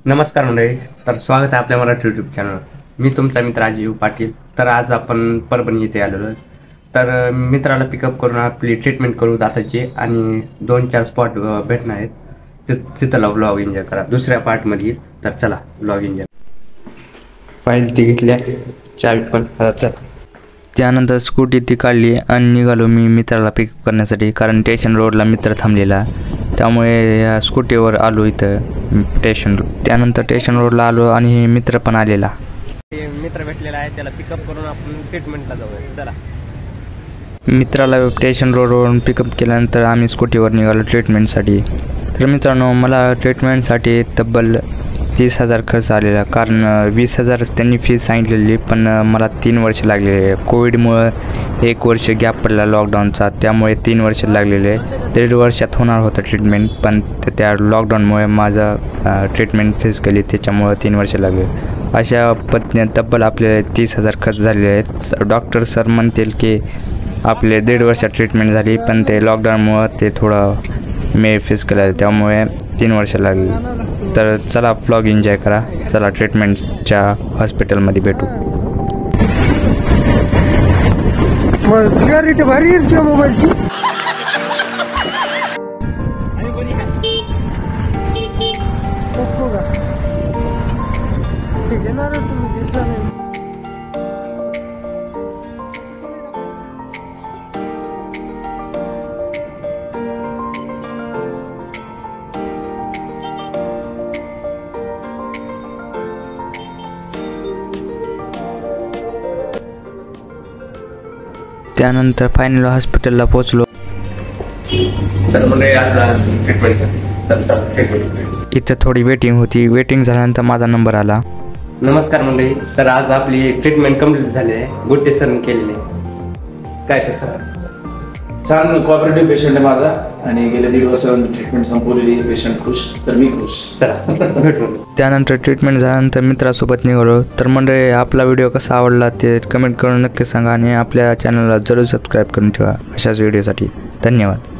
नमस्कार मंडळी, तर स्वागत आहे आपल्या मराठी यूट्यूब चॅनल. मी तुमचा मित्र राजीव पाटील. तर आज आपण परभणी येथे आलेलो. तर मित्राला पिकअप करून आपली ट्रीटमेंट करू दाताची आणि 2-4 स्पॉट भेटणार आहेत. तिथला व्लॉग एन्जॉय करा दुसऱ्या पार्टमध्ये. तर चला व्लॉग एन्जॉय. फाईल ती घेतल्या, चावी पण चला. त्यानंतर स्कूटी ती काढली आणि निघालो मी मित्राला पिकअप करण्यासाठी, कारण स्टेशन रोडला मित्र थांबलेला. त्यामुळे या स्कूटीवर आलो इथं स्टेशन. त्यानंतर स्टेशन रोडला आलो आणि मित्र पण आलेला. मित्र भेटलेला आहे, त्याला पिकअप करून आपण ट्रीटमेंटला जाऊया. चला. मित्राला स्टेशन रोडवरून पिकअप केल्यानंतर आम्ही स्कूटीवर निघालो ट्रीटमेंटसाठी. तर मित्रांनो, मला ट्रीटमेंटसाठी तब्बल 30,000 खर्च आलेला, कारण 20,000 त्यांनी फीस सांगितलेली, पण मला 3 वर्ष लागलेले. कोविडमुळं 1 वर्ष गॅप पडला लॉकडाऊनचा, त्यामुळे 3 वर्ष लागलेले. 1.5 वर्षात होणार होतं ट्रीटमेंट, पण त्या लॉकडाऊनमुळे माझं ट्रीटमेंट फेस केली, त्याच्यामुळं 3 वर्ष लागले. अशा पद्धतीने तब्बल आपले 30,000 खर्च झालेले आहेत. डॉक्टर सर म्हणतील की आपले 1.5 वर्षात ट्रीटमेंट झाली, पण ते लॉकडाऊनमुळं ते थोडं मे फेस केलं, त्यामुळे 3 वर्ष लागली. तर चला व्लॉग एन्जॉय करा. चला ट्रीटमेंटच्या हॉस्पिटलमध्ये भेटू. मोबाईलची त्यानंतर फायनल हॉस्पिटलला पोहोचलो. तर म्हणजे आपला ट्रीटमेंटसाठी तर चला ट्रीटमेंट. इथं थोडी वेटिंग होती. वेटिंग झाल्यानंतर माझा नंबर आला. नमस्कार मंडळी, तर आज आपली ट्रीटमेंट कंप्लीट झाली आहे. गुड्डे सरने केलेली. काय तर सर छान कोऑपरेटिव्ह पेशंट आहे माझा, आणि गेल्या 1.5 वर्षांनी ट्रीटमेंट संपवलेली. पेशंट खुश, तर मी खुश. चला भेटू. त्यानंतर ट्रीटमेंट झाल्यानंतर मित्रासोबत निघालो. तर मंडळी, आपला व्हिडिओ कसा आवडला ते कमेंट करून नक्की सांगा, आणि आपल्या चॅनलला जरूर सबस्क्राईब करून ठेवा अशाच व्हिडिओसाठी. धन्यवाद.